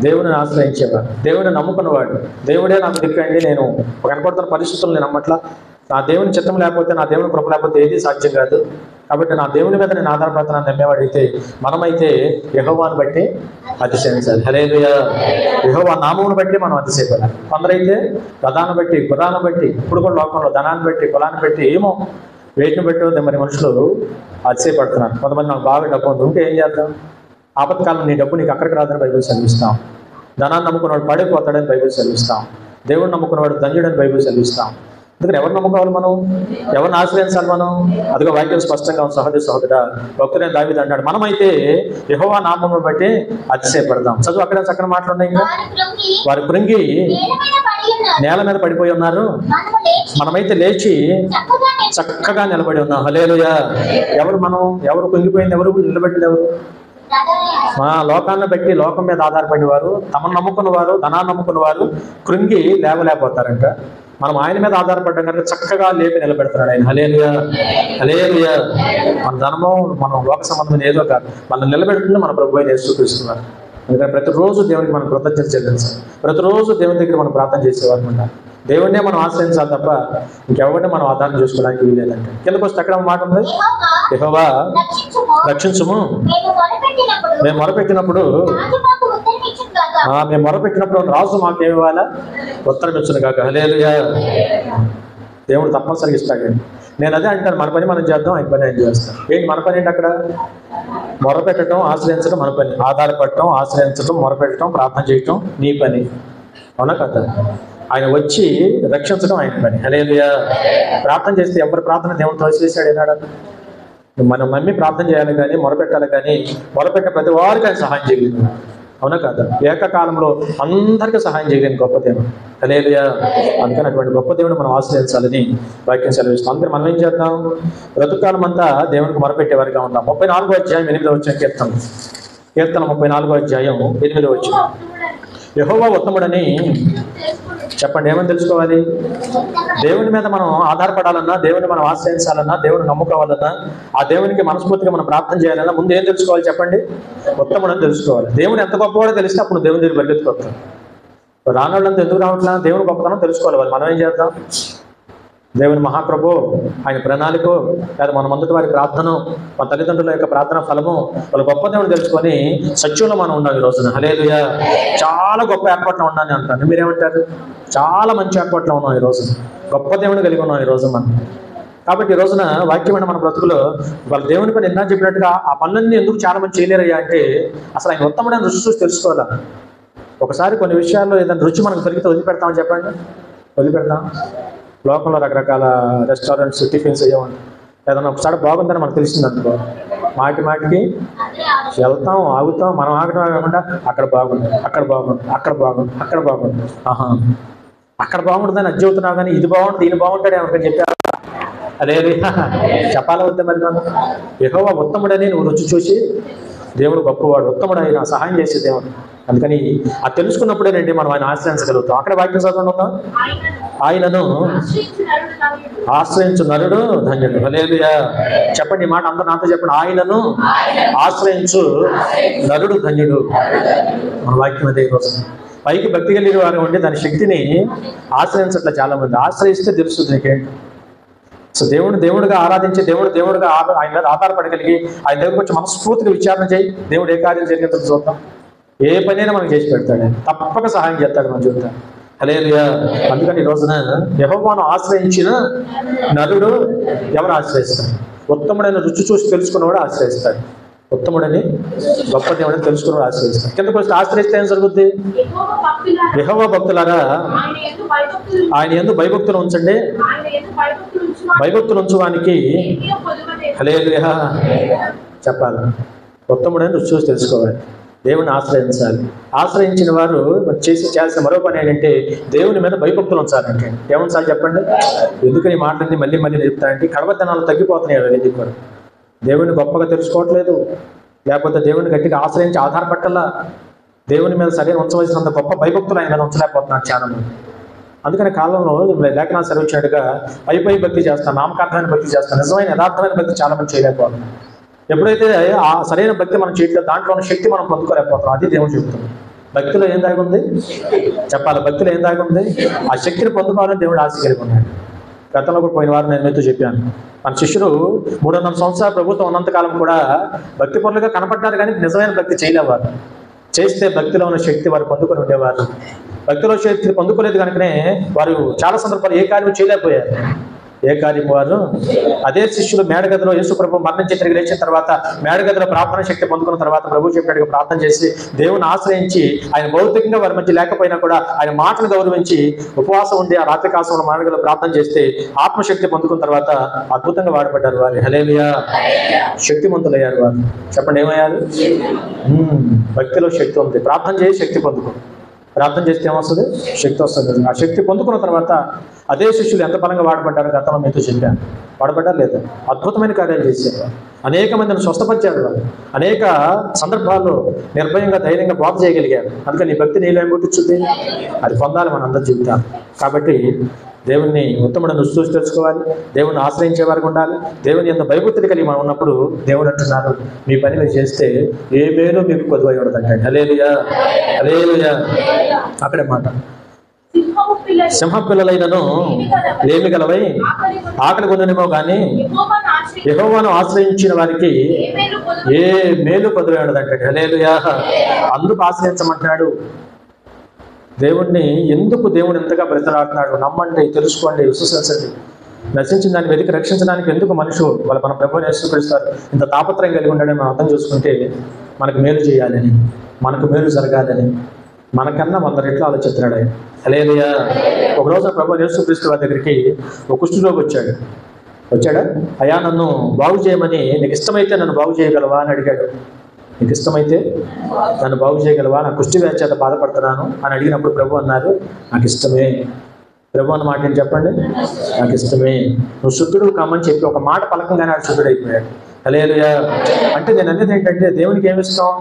దేవుడిని ఆశ్రయించేవాడు, దేవుడిని నమ్ముకున్నవాడు. దేవుడే నాకు దిక్కండి, నేను కనపడుతున్న పరిస్థితులు నేను నమ్మట్లా, నా దేవుని చిత్తం లేకపోతే, నా దేవుని కృప లేకపోతే ఏది సాధ్యం కాదు. కాబట్టి నా దేవుని మీద నేను ఆధారపడుతున్నాను నమ్మేవాడైతే మనమైతే యెహోవాను బట్టి అతిశయించాలి. హల్లెలూయా. యెహోవా నామమును బట్టి మనం అతిశయపడాలి. కొందరైతే రథాన్ని బట్టి, గుర్రాన్ని బట్టి, ఇప్పుడు కూడా లోకంలో ధనాన్ని బట్టి, కులాన్ని బట్టి, ఏమో వేటిని బట్టి మరి మనుషులు అతిశయపడుతున్నారు. కొంతమంది నాకు బాగా డబ్బు ఉంది, ఉంటే ఏం చేద్దాం? ఆపత్కాలం నీ డబ్బు నీకు అక్కడికి రాదని బైబిల్ చదివిస్తాం. ధనాన్ని నమ్ముకున్నవాడు పడిపోతాడని బైబిల్ చదివిస్తాం. దేవుడు నమ్ముకున్నవాడు ధన్యుడని బైబిల్ చదివిస్తాం. అందుకని ఎవరు నమ్ముకోవాలి మనం? ఎవరిని ఆశ్రయించాలి మనం? అదిగో వాక్యం స్పష్టంగా సహోదరా, భక్తుడైన దావీదు అంటాడు, మనమైతే యెహోవా నామమును బట్టి అతిశయపడదాం. చదువు, అక్కడ చక్కని మాటలు ఉన్నాయి. ఇంకా వారు కృంగి నేల మీద పడిపోయి ఉన్నారు, మనమైతే లేచి చక్కగా నిలబడి ఉన్నాం. హల్లెలూయా. ఎవరు మనం? ఎవరు కృంగిపోయింది? ఎవరు నిలబెట్టింది? ఎవరు? లోకాన్ని బట్టి, లోకం మీద ఆధారపడిన వారు, తమను నమ్ముకున్న వారు, ధనాన్ని నమ్ముకున్న వారు కృంగి లేవలేకపోతారంట. మనం ఆయన మీద ఆధారపడ్డాం కనుక చక్కగా లేపి నిలబెడుతున్నాడు ఆయన. హల్లెలూయా. హల్లెలూయా. మన ధనము, మనం లోక సంబంధమైన ఏదో కాదు, మనం నిలబెడుతుంది మన ప్రభు అయిన యేసుక్రీస్తున్నారు. అందుకని ప్రతిరోజు దేవునికి మనం కృతజ్ఞత చెల్లించాలి. ప్రతిరోజు దేవుని దగ్గర మనం ప్రార్థన చేసేవారు ఉంటాం. దేవుడినే మనం ఆశ్రయించాలి తప్ప ఇంకెవరిని మనం ఆధారం చేసుకోవడానికి వీలేదంటే. కిందకు వస్తే అక్కడ మాట ఉంది, యెహోవా రక్షించుము. మేము మొరపెట్టినప్పుడు రాజు మాకేమి ఇవ్వాలా? ఉత్తరం ఇచ్చును కాక. హల్లెలూయా. దేవుడు తప్పనిసరిగా ఇస్తాడు. నేను అదే అంటాను, మన పని మనం చేద్దాం, ఆయన పని ఆయన చేస్తాం. ఏంటి మన పని? ఏంటి అక్కడ? మొరపెట్టడం, ఆశ్రయించడం మన పని. ఆధారపడటం, ఆశ్రయించడం, మొరపెట్టడం, ప్రార్థన చేయటం నీ పని, అవునా కదా? ఆయన వచ్చి రక్షించడం ఆయన పని. హల్లెలూయా. ప్రార్థన చేస్తే ఎవరి ప్రార్థన దేవుడు తోసివేశాడు ఏనాడు? మనం మమ్మీ ప్రార్థన చేయాలి కానీ, మొరపెట్టాలి కానీ, మొరపెట్టే ప్రతి వారికి ఆయన సహాయం చేయలేదు, అవునా కదా? ఏకకాలంలో అందరికీ సహాయం చేయలేని గొప్ప దేవుడు. హల్లెలూయా. అందుకని అటువంటి గొప్ప దేవుడు మనం ఆశ్రయించాలని వాక్యం సెలవిస్తాం. అందుకని మనం ఏం చేద్దాం? బ్రతుకాలం అంతా దేవునికి మొరపెట్టేవారిగా ఉందాం. 34వ అధ్యాయం 8వ వచనం కీర్తన 34వ అధ్యాయం 8వ వచనం. యెహోవా ఉత్తముడని చెప్పండి. ఏమని తెలుసుకోవాలి? దేవుని మీద మనం ఆధారపడాలన్నా, దేవుని మనం ఆశ్రయించాలన్నా, దేవుని నమ్ముకోవాలన్నా, ఆ దేవునికి మనస్ఫూర్తిగా మనం ప్రార్థన చేయాలన్నా ముందు ఏం తెలుసుకోవాలి చెప్పండి? ఉత్తముడని తెలుసుకోవాలి. దేవుడు ఎంత గొప్పవాడో తెలిస్తే అప్పుడు దేవుని దగ్గర పరిగెత్తుకొస్తాం. రానోళ్ళంతా ఎందుకు రావట్లా? దేవుని గొప్పతనం తెలుసుకోవాలి. మనం ఏం చేద్దాం? దేవుని మహాప్రభు, ఆయన ప్రణాళిక, లేదా మన ముందుటి వారి ప్రార్థన, మన తల్లిదండ్రుల యొక్క ప్రార్థన ఫలము, వాళ్ళ గొప్ప దేవుడు తెలుసుకొని సత్యంలో మనం ఉన్నాం ఈ రోజున. హల్లెలూయా. చాలా గొప్ప ఏర్పాట్లో ఉన్నాను అంటాను. మీరేమంటారు? చాలా మంచి ఏర్పాట్లో ఉన్నాం ఈ రోజు, గొప్ప దేవుడు కలిగి ఉన్నాం ఈ రోజు మనం. కాబట్టి ఈ రోజున వాక్యమైన మన బ్రతుకులో వాళ్ళ దేవుని పని ఎన్నా చెప్పినట్టుగా ఆ పనులన్నీ ఎందుకు చాలా మంది చేయలేరయ్యా అంటే, అసలు ఆయన ఉత్తమమైన రుచి చూసి తెలుసుకోవాలా. ఒకసారి కొన్ని విషయాల్లో ఏదైనా రుచి మనకు దొరికితే వదిలిపెడతామని చెప్పండి? వదిలిపెడతాం. లోకంలో రకరకాల రెస్టారెంట్స్, టిఫిన్స్ అయ్యేవాళ్ళు, ఏదైనా ఒకసారి బాగుందని మనకు తెలిసిందనుకో, మాటికి వెళ్తాం, ఆగుతాం. మనం ఆగటం కాకుండా అక్కడ బాగుంది, అక్కడ బాగుంది, అక్కడ బాగుంది, అక్కడ బాగుంది, అక్కడ బాగుంటుందని అది చెబుతున్నావు, కానీ ఇది బాగుంటుంది, ఈయన బాగుంటాడే అనుకుని చెప్పారు. అదే చెప్పాలి వద్ద మరి మనం? యెహోవా ఉత్తముడని నువ్వు రుచి చూసి, దేవుడు గొప్పవాడు, ఉత్తముడు, ఆయన సహాయం చేసే దేవుడు. అందుకని అది తెలుసుకున్నప్పుడేనండి మనం ఆయన ఆశ్రయించగలుగుతాం. అక్కడ వాక్యం చదవండి ఉందా? ఆయనను ఆశ్రయించు నరుడు ధన్యుడు. హల్లెలూయా. చెప్పండి ఈ మాట అందరూ నాతో చెప్పండి. ఆయనను ఆశ్రయించు నరుడు ధన్యుడు. మన వాక్యం అదే. కోసం పైకి భక్తి కలిగిన వారు ఉండి దాని శక్తిని ఆశ్రయించట్లే చాలా మంది. ఆశ్రయిస్తే తెలుస్తుంది నీకేంటి. సో దేవుడుగా ఆరాధించి, దేవుడుగా ఆయన మీద ఆధారపడగలిగి, ఆయన దగ్గర కొంచెం మనస్ఫూర్తిగా విచారణ చేయి. దేవుడు ఏ కార్యం జరిగిందో చూద్దాం. ఏ పనైనా మనకు చేసి పెడతాడు, తప్పక సహాయం చేస్తాడు మన జీవితం. హల్లెలూయా. అందుకని ఈ రోజున యెహోవాను ఆశ్రయించిన నరుడు ఎవరు ఆశ్రయిస్తాడు? ఉత్తముడైన రుచి చూసి తెలుసుకున్నవాడు ఆశ్రయిస్తాడు. ఉత్తముడని గొప్ప దేవుడని తెలుసుకుని ఆశ్రయిస్తాను. కిందకు వస్తే ఆశ్రయిస్తే ఏం జరుగుద్ది? యెహోవా భక్తులారా ఆయన యందు భయభక్తులు ఉంచండి, భయభక్తులు ఉంచువానికి హల్లెలూయా చెప్పాలి. ఉత్తముడని రుచి చూసి తెలుసుకోవాలి, దేవుని ఆశ్రయించాలి. ఆశ్రయించిన వారు చేయాల్సిన మరో పని ఏంటంటే దేవుని మీద భయభక్తులు ఉంచాలంటే. ఏముంచాలి చెప్పండి? ఎందుకని ఈ మాటలన్నీ మళ్ళీ మళ్ళీ నేర్పుతారంటే కడవతనాలు తగ్గిపోతున్నాయి. వెళ్ళి కూడా దేవుని గొప్పగా తెలుసుకోవట్లేదు, లేకపోతే దేవుని గట్టిగా ఆశ్రయించి ఆధారపట్టలా, దేవుని మీద సరైన ఉంచవలసినంత గొప్ప భయభక్తులు ఆయన మీద ఉంచలేకపోతున్నారు చాలా మంది. అందుకని కాలంలో లేఖనాలు సెలవిచ్చినట్టుగా పై భక్తి చేస్తాను, నామకార్థమైన భక్తి చేస్తాను, నిజమైన యథార్థమైన భక్తి చాలా మంది చేయలేకపోతున్నాం. ఎప్పుడైతే ఆ సరైన భక్తి మనం చేయట్లేదు, దాంట్లో ఉన్న శక్తి మనం పొందుకోలేకపోతున్నాం. అది దేవుడు చెబుతుంది. భక్తిలో ఏం దాగి ఉంది చెప్పాలి? భక్తిలో ఏం దాగి ఉంది? ఆ శక్తిని పొందుకోవాలని దేవుడు ఆశ కలిగి ఉన్నాడు. గతంలో కూడా పోయిన వారం నేను మీతో చెప్పాను, మన శిష్యులు 300 సంవత్సరాల ప్రభుత్వం ఉన్నంతకాలం కూడా భక్తి పనులుగా కనపడ్డారు, కానీ నిజమైన భక్తి చేయలేవారు. చేస్తే భక్తిలో ఉన్న శక్తి వారు పొందుకొని ఉండేవారు. భక్తిలో శక్తి పొందుకోలేదు కనుకనే వారు చాలా సందర్భాలు ఏ కార్యం చేయలేకపోయారు. ఏ కార్యం వారు? అదే శిష్యులు మేడగదిలో యేసు ప్రభు మరణించి తిరిగి లేచిన తర్వాత మేడగదిలో ప్రార్థన శక్తి పొందుకున్న తర్వాత ప్రభు చెప్పినట్టుగా ప్రార్థన చేసి దేవుని ఆశ్రయించి ఆయన భౌతికంగా వారి మధ్య లేకపోయినా కూడా ఆయన మాటను గౌరవించి ఉపవాసం ఉండి ఆ రాత్రి కాలంలో మేడగదిలో ప్రార్థన చేస్తే ఆత్మశక్తి పొందుకున్న తర్వాత అద్భుతంగా వాడబడ్డారు వారు. హల్లెలూయా శక్తిమంతులయ్యారు వారు. చెప్పండి ఏమయ్యారు? భక్తిలో శక్తి ఉంది. ప్రార్థన చేసి శక్తి పొందుకో. ప్రార్థన చేస్తే ఏమొస్తుంది? శక్తి వస్తుంది. ఆ శక్తి పొందుకున్న తర్వాత అదే శిష్యులు ఎంత బలంగా వాడబడ్డారు గతంలో మీతో చెప్పాను. వాడబడ్డారు లేదా? అద్భుతమైన కార్యాలు చేశారు. అనేక మందిని స్వస్థపరిచారు. వాళ్ళు అనేక సందర్భాల్లో నిర్భయంగా ధైర్యంగా బోధ చేయగలిగారు. అందుకని ఈ భక్తి నీళ్ళు ఏం పుట్టించుద్ది? అది పొందాలి మన అందరి జీవితాలు. కాబట్టి దేవుణ్ణి ఉత్తముడని చూసి తెలుసుకోవాలి, దేవుణ్ణి ఆశ్రయించే వారికి ఉండాలి. దేవుని ఎంత భయభక్తులు కలిగి మనం ఉన్నప్పుడు దేవుడు అంటున్నారు, మీ పని మీరు చేస్తే ఏ మేలు మీకు కొద్దువై ఉండదంటే. హల్లెలూయా హల్లెలూయా. అక్కడే మాట, సింహ పిల్లలైనను లేమి గలవై ఆకలి కొననేమో కానీ యెహోవాను ఆశ్రయించిన వారికి ఏ మేలు కొద్దువై ఉండదంటే. హల్లెలూయా. అందుకు ఆశ్రయించమంటున్నాడు. దేవుణ్ణి ఎందుకు దేవుడు ఎంతగా బ్రతలాడుతున్నాడు? నమ్మండి, తెలుసుకోండి, విశ్వసించండి. నశించిన దాన్ని వెతికి రక్షించడానికి ఎందుకు మనుషులు మన ప్రభువుని యేసుక్రీస్తారు ఇంత తాపత్రయం కలిగి ఉండడం మనం అర్థం చేసుకుంటే మనకు మేలు చేయాలని, మనకు మేలు జరగాలని మనకన్నా 100 రెట్లు ఆలోచిస్తున్నాడు ఆయన. హల్లెలూయా. ఒకరోజు ప్రభువుని యేసుక్రీస్తు వారి దగ్గరికి ఒక కుష్ఠరోగి వచ్చాడా? అయ్యా నన్ను బాగు చేయమని, నీకు ఇష్టమైతే నన్ను బాగు చేయగలవా అని అడిగాడు. నీకు ఇష్టమైతే నన్ను బాగు చేయగలవా, నా కుష్టి వ్యాధి చేత బాధపడుతున్నాను అని అడిగినప్పుడు ప్రభు అన్నారు, నాకు ఇష్టమే. ప్రభు అన్న మాట ఏం చెప్పండి? నాకు ఇష్టమే, నువ్వు శుద్ధుడు కమ్మని చెప్పి ఒక మాట పలకంగానే ఆడు శుద్ధుడైపోయాడు. హల్లెలూయా. అంటే నేను అనేది ఏంటంటే దేవునికి ఏమి ఇష్టం?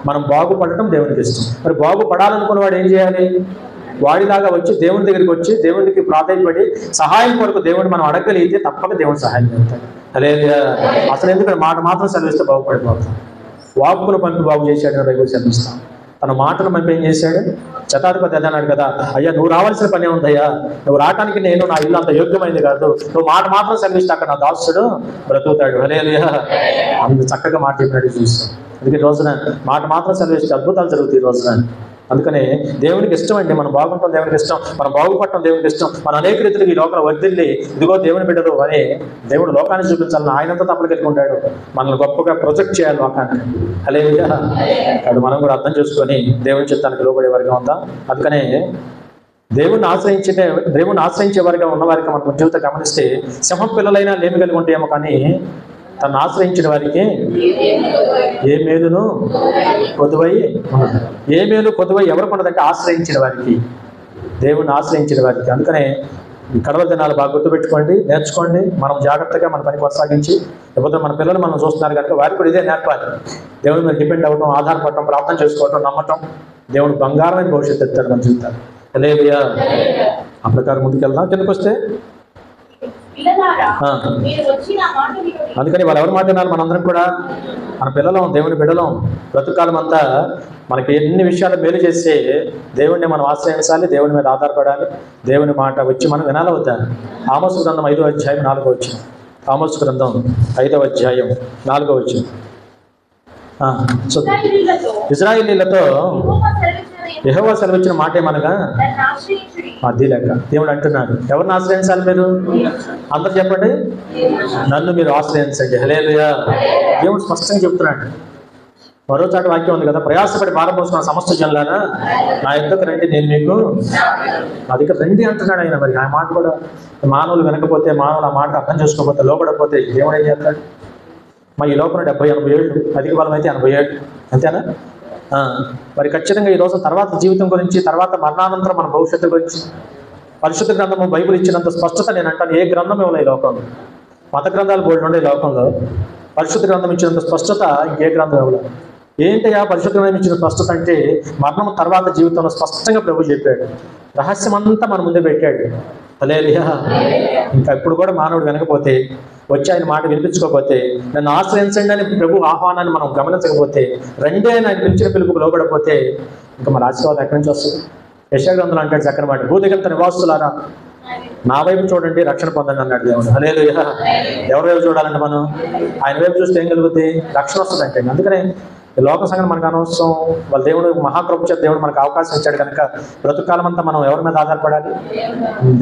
మనం బాగుపడటం దేవునికి ఇష్టం. మరి బాగుపడాలనుకున్న వాడు ఏం చేయాలి? వాడిలాగా వచ్చి దేవుని దగ్గరికి వచ్చి దేవునికి ప్రాధాన్యపడి సహాయం కొరకు దేవుడిని మనం అడగలిగితే తప్పక దేవుడు సహాయం చేస్తాడు. హల్లెలూయా. అసలు ఎందుకంటే మాట మాత్రం సెలవిస్తే బాగుపడిపోతాం. వాక్కులు పంపి బాగు చేశాడు బైబిల్ సెలవిస్తాం. తన మాటలు పంపి ఏం చేశాడు? శతాధిపతి అన్నాడు కదా, అయ్యా నువ్వు రావాల్సిన పని ఉందయ్యా, నువ్వు రావడానికి నేను నా ఇల్లు అంత యోగ్యమైంది కాదు, నువ్వు మాట మాత్రం సెలవిస్తే అక్కడ నా దాసుడు బ్రతుకుతాడు. హల్లెలూయా. అంత చక్కగా మాట చెప్పినట్టు చూస్తాం. అందుకే రోజున మాట మాత్రం సెలవిస్తే అద్భుతాలు జరుగుతాయి రోజున. అందుకనే దేవునికి ఇష్టం అండి, మనం బాగుంటాం దేవునికి ఇష్టం, మనం బాగుపడటం దేవునికి ఇష్టం. మన అనేక రీతికి ఈ లోకంలో వర్ధిల్లి ఇదిగో దేవుని బిడ్డలు అని దేవుడు లోకాన్ని చూపించాలని ఆయనంతా తప్పలు కలుగుంటాడు. మనల్ని గొప్పగా ప్రొజెక్ట్ చేయాలి లోకాన్ని. హల్లెలూయా. అది మనం కూడా అర్థం చేసుకొని దేవుని చిత్తానికి లోబడే వారిగా ఉందాం. అందుకనే దేవుణ్ణి ఆశ్రయించే వారిగా ఉన్నవారికి మన జీవితం గమనిస్తే సింహం పిల్లలైనా లేమి కలిగి ఉంటాయేమో, కానీ తను ఆశ్రయించిన వారికి ఏ మేలును కొదువై ఉండదు. ఏ మేలు కొదువై ఎవరికి ఉండదంటే ఆశ్రయించిన వారికి, దేవుని ఆశ్రయించిన వారికి. అందుకనే కడవ దినాలు బాగా గుర్తుపెట్టుకోండి, నేర్చుకోండి. మనం జాగ్రత్తగా మన పని కొనసాగించి, లేకపోతే మన పిల్లలు మనం చూస్తున్నారు కనుక వారికి కూడా ఇదే నేర్పాలి. దేవుని మీద డిపెండ్ అవ్వడం, ఆధారపడటం, ప్రార్థన చేసుకోవటం, నమ్మటం. దేవుడు బంగారమైన భవిష్యత్తు ఎత్తాడు మన జీవితాలు. హల్లెలూయా. ఆ ప్రకారం ముందుకెళ్దాం. కిందకు వస్తే అందుకని వాళ్ళు ఎవరి మాట వినాలి? మనందరం కూడా మన పిల్లలం, దేవుని బిడ్డలం. బ్రతుకాలం అంతా మనకి ఎన్ని విషయాలు మేలు చేస్తే దేవుడిని మనం ఆశ్రయించాలి, దేవుని మీద ఆధారపడాలి. దేవుని మాట వచ్చి మనం వినాలి వద్దా? ఆమోసు గ్రంథం 5వ అధ్యాయం 4వ వచనం. ఆమోసు గ్రంథం 5వ అధ్యాయం 4వ వచనం. ఇశ్రాయేలీయులతో యెహోవా సెలవిచ్చిన మాట ఏమనగా అది లెక్క. దేవుడు అంటున్నాడు, ఎవరిని ఆశ్రయించాలి మీరు? అందరు చెప్పండి, నన్ను మీరు ఆశ్రయించండి. హల్లెలూయా. దేవుడు స్పష్టంగా చెప్తున్నాడు. మరో చాట వాక్యం ఉంది కదా, ప్రయాసపడి భారపోసుకున్న సమస్త జనులారా నా యొద్దకు రండి, నేను మీకు నా దగ్గర రండి అంటున్నాడు ఆయన. మరి ఆ మాట కూడా మానవులు వినకపోతే, మానవులు ఆ మాట అర్థం చేసుకోకపోతే, లోపడకపోతే దేవుడు ఏం చేస్తాడు? ఈ లోపల 70-80 ఏళ్ళు, అధిక బలం అయితే 80 ఏళ్ళు, అంతేనా? మరి ఖచ్చితంగా ఈ రోజు తర్వాత జీవితం గురించి, తర్వాత మరణానంతరం మన భవిష్యత్తు గురించి పరిశుద్ధ గ్రంథము బైబిల్ ఇచ్చినంత స్పష్టత నేను అంటాను ఏ గ్రంథం ఇవ్వలే ఈ లోకంలో. మత గ్రంథాలు బోల్డ్ ఉండే ఈ లోకంలో పరిశుద్ధ గ్రంథం ఇచ్చినంత స్పష్టత ఇంకే గ్రంథం ఇవ్వలేదు. ఏంటయ్యా పరిశుద్ధ గ్రంథం ఇచ్చిన స్పష్టత అంటే, మరణం తర్వాత జీవితంలో స్పష్టంగా ప్రభు చెప్పాడు, రహస్యం అంతా మన ముందే పెట్టాడు. హల్లెలూయా. ఇంకా ఇప్పుడు కూడా మానవుడు వినకపోతే, వచ్చి ఆయన మాట వినిపించుకోకపోతే, నన్ను ఆశ్రయించండి అని ప్రభు ఆహ్వానాన్ని మనం గమనించకపోతే, రెండే ఆయన పిలిచిన పిలుపుకు లోబడకపోతే ఇంకా మన ఆశీర్వాదం ఎక్కడి నుంచి వస్తుంది? యెషయా గ్రంథంలో అంటాడు చక్కని మాట, భూదిగంత నివాసులారా నా వైపు చూడండి, రక్షణ పొందండి అన్నాడు దేవుడు. హల్లెలూయా. ఎవరి వైపు చూడాలంటే మనం ఆయన వైపు చూస్తే ఏం కలుగుతుంది? రక్షణ వస్తుంది అంటే. అందుకనే లోక సంఘం మనకు అనవసరం. వాళ్ళ దేవుడు మహాకృప చేత దేవుడు మనకు అవకాశం ఇచ్చాడు కనుక బ్రతుకాలం అంతా మనం ఎవరి మీద ఆధారపడాలి?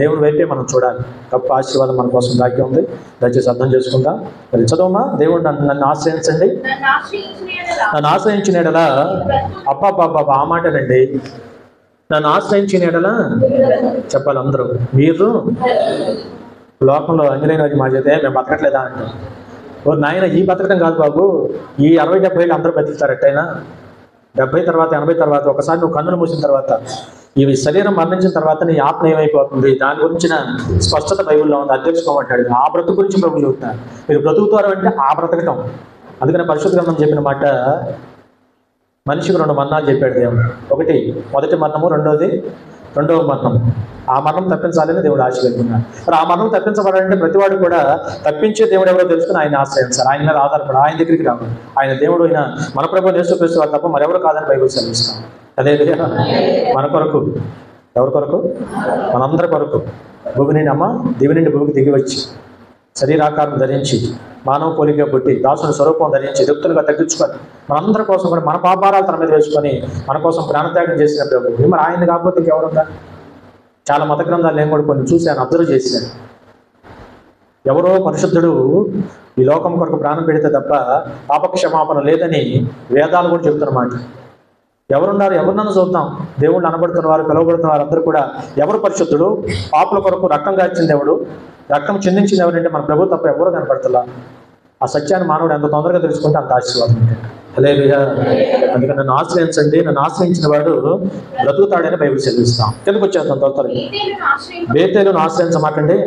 దేవుడి వైపే మనం చూడాలి. గొప్ప ఆశీర్వాదం మన కోసం దాగి ఉంది. దయచేసి అర్థం చేసుకుందాం. మరి చదవమా, దేవుడు నన్ను ఆశ్రయించండి, నన్ను ఆశ్రయించిన ఎడలా, అబ్బాబ్బాబ్బా ఆ మాటనండి, నన్ను ఆశ్రయించిన ఎడలా చెప్పాలి అందరూ, మీరు లోకంలో అంజనైన మా చేతే మేము బతకట్లేదా అంటే, ఓ నాయన ఈ బతకడం కాదు బాబు, ఈ 60-70 ఏళ్ళు అందరూ బతుకుతారు. ఎట్టయినా 70 తర్వాత 80 తర్వాత ఒకసారి నువ్వు కన్నులు మూసిన తర్వాత, ఈ శరీరం మరణించిన తర్వాత నీ ఆత్మ ఏమైపోతుంది, దాని గురించిన స్పష్టత బైబిల్లో ఉంది. అధ్యక్షించుకోమంటాడు. ఆ బ్రతుకు గురించి ప్రభు చెబుతున్నారు. మీరు బ్రతుకుతారు అంటే ఆ బ్రతకటం. అందుకని పరిశుద్ధ గ్రంథం చెప్పిన మాట, మనిషికి 2 మరణాలు చెప్పాడు దేవుడు. ఒకటి మొదటి మరణము, రెండవ మరణం. ఆ మరణం తప్పించాలని దేవుడు ఆశీర్వదిస్తున్నాడు. మరి ఆ మరణం తప్పించబడాలంటే ప్రతివాడు కూడా తప్పించే దేవుడు ఎవరో తెలుసుకుని ఆయన ఆశ్రయించాలి, ఆయన మీద ఆధారపడి ఆయన దగ్గరికి రావాలి. ఆయన దేవుడు అయినా మన ప్రభు యేసుక్రీస్తు వారు తప్ప మరెవరు కాదని బైబిల్ సెలవిస్తాం. అదే మన కొరకు, ఎవరి కొరకు? మనందరి కొరకు భూమి నుండి దివి నుండి భూమికి దిగి వచ్చి శరీరాకారం ధరించి మానవ పోలిక పుట్టి దాసుని స్వరూపం ధరించి దుక్తులుగా తగ్గించుకొని మనందరి కోసం కూడా మన పాపారాలు తన మీద వేసుకొని మన కోసం ప్రాణత్యాగం చేసిన ప్రభు. మరి ఆయన కాకపోతే ఇంకెవరుందా? చాలా మత గ్రంథాలు నేను కూడా కొన్ని చూశాను, అబ్జర్వ్ చేశాను. ఎవరో పరిశుద్ధుడు ఈ లోకం కొరకు ప్రాణం పెడితే తప్ప పాపక్షమాపణ లేదని వేదాలు కూడా చెబుతున్నమాట. ఎవరున్నారు? ఎవరినన్నా చూద్దాం. దేవుళ్ళు అనబడుతున్న వారు, పిలువబడుతున్న వారు అందరూ కూడా ఎవరు పరిశుద్ధుడు? పాపుల కొరకు రక్తం గార్చింది ఎవడు? రక్తం చిందించింది ఎవరంటే మన ప్రభు తప్ప ఎవరు కనపడుతున్నా. ఆ సత్యాన్ని మానవుడు ఎంత తొందరగా తెలుసుకుంటే అంత ఆశీర్వాదం ఉంటుంది. హల్లెలూయా. అందుకని నన్ను ఆశ్రయించండి, నన్ను ఆశ్రయించిన వాడు బ్రతుకుతాడని బైబిల్ సెలవిస్తాం. ఎందుకు వచ్చేస్తాం తొందరగా? బేతేలును ఆశ్రయించమాకండి,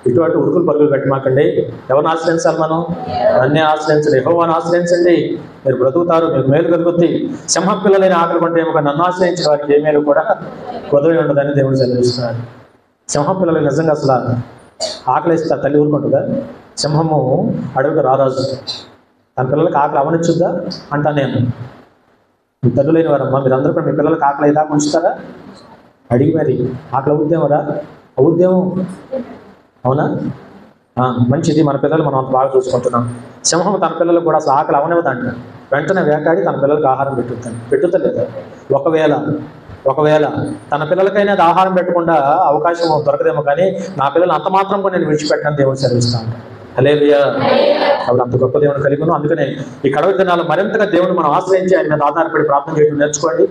ఇటువంటి ఉరుకులు పరుగులు పెట్టమాకండి. ఎవరిని ఆశ్రయించాలి మనం? నన్నే ఆశ్రయించండి, యెహోవాను ఆశ్రయించండి, మీరు బ్రతుకుతారు, మీకు మేలు కలుగుద్ది. సింహ పిల్లలైన ఆకలి కొంటే ఏమో, నన్ను ఆశ్రయించిన వారికి ఏ మేలు కూడా కుదరవి ఉండదని దేవుడు సెలవిస్తున్నాడు. సింహ పిల్లలు నిజంగా అసలు ఆకలిస్తా తల్లి ఊరుకుంటుందా? సింహము అడవికి రారాజు, తన పిల్లలకి ఆకలి అవనిచ్చుద్దా అంటా నేను. తల్లులేని వారమ్మా, మీరందరూ కూడా మీ పిల్లలకి ఆకలి అయితే ఉంచుతారా? అడిగి మరి ఆకలి అవుద్దేమరా? అవుద్దేమో, అవునా? మంచిది. మన పిల్లలు మనం అంత బాగా చూసుకుంటున్నాం. సింహం తన పిల్లలకు కూడా అసలు ఆకలి అవనివ్వదంట. వెంటనే వేటాడి తన పిల్లలకు ఆహారం పెట్టుతలేదు. ఒకవేళ తన పిల్లలకైనా అది ఆహారం పెట్టకుండా అవకాశం దొరకదేమో, కానీ నా పిల్లలు అంత మాత్రం కూడా నేను విడిచిపెట్టని దేవుడు సెలవిస్తాను. హల్లెలూయా. అప్పుడు అంత గొప్ప దేవుడు కలిగి ఉన్నాం. అందుకనే ఈ కడవ దినాలు మరింతగా దేవుడు మనం ఆశ్రయించి ఆయన మీద ఆధారపడి ప్రార్థన చేయడం నేర్చుకోండి.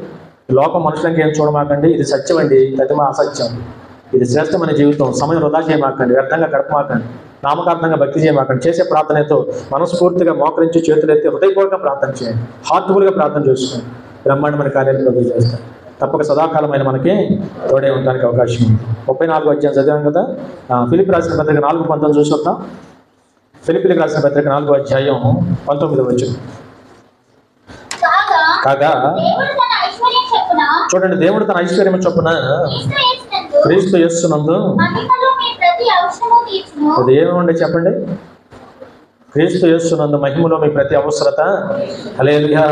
లోకం మనుషులకి ఏం చూడమాకండి. ఇది సత్యం అండి, ప్రతిమ అసత్యం. ఇది శ్రేష్టమైన జీవితం. సమయం వృధా చేయమాకండి, వ్యర్థంగా గడపమాకండి, నామకార్థంగా భక్తి చేయమాకండి. చేసే ప్రార్థనతో మనస్ఫూర్తిగా మోకరించి చేతులెత్తి హృదయపూర్వకంగా ప్రార్థన చేయండి, హార్ట్ఫుల్గా ప్రార్థన చేసుకోండి. బ్రహ్మాండమైన కార్యాలు ప్రభు చేస్తారు. తప్పక సదాకాలమైన మనకి తోడే ఉండడానికి అవకాశం ఉంది. 34వ అధ్యాయం చదివాం కదా. ఫిలిప్పీ రాసిన పత్రిక 4:19 చూసొద్దాం. ఫిలిప్పీలకు రాసిన పత్రిక 4వ అధ్యాయం 19వ వచనం. కాగా చూడండి, దేవుడు తన ఐశ్వర్యం చొప్పున క్రీస్తు యేసునందు అది ఏముండే చెప్పండి? క్రీస్తు యేసునందు మహిమలో మీ ప్రతి అవసరత హల్లెలూయా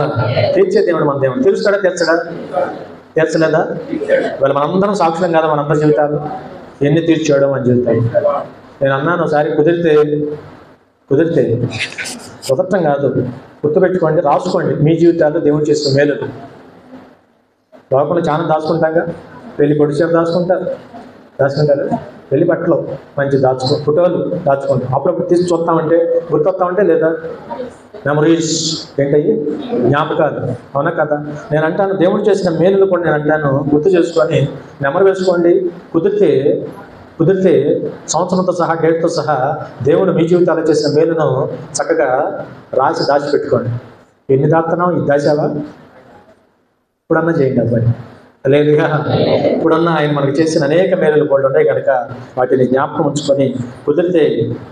తీర్చే దేవుడు మన దేవుడు. తీరుస్తాడా? తీర్చడా? తీర్చలేదా? ఇవాళ మనందరం సాక్షులం కదా, మనందరి జీవితాలు ఎన్ని తీర్చాడో మన జీవితాలు. నేను అన్నాను ఒకసారి, కుదిరితే కుదరటం కాదు, గుర్తుపెట్టుకోండి, రాసుకోండి మీ జీవితాల్లో దేవుడు చేసిన మేలు. లోపల చాలా దాచుకుంటాగా, పెళ్లి పొడిచేపు దాచుకుంటారు, పెళ్లి బట్టలు మంచి ఫోటోలు దాచుకుంటాం, అప్పుడప్పుడు తీసి చూస్తామంటే గుర్తొస్తామంటే లేదా మెమరీస్ ఏంటయ్యి, జ్ఞాపకాలు. అవునా కదా? నేను అంటాను దేవుడు చేసిన మేలులు కూడా నేను అంటాను గుర్తు చేసుకొని నెమరు వేసుకోండి. కుదిరితే సంవత్సరంతో సహా, డేట్తో సహా దేవుడు మీ జీవితాలు చేసిన మేలును చక్కగా రాసి దాచిపెట్టుకోండి. ఎన్ని దాస్తున్నావు? ఇది దాచావా? ఇప్పుడన్నా చేయండి అబ్బాయి. లేదుగా ఇప్పుడన్నా ఆయన మనకు చేసిన అనేక మేలులు కూడా ఉన్నాయి కనుక వాటిని జ్ఞాపకం ఉంచుకొని కుదిరితే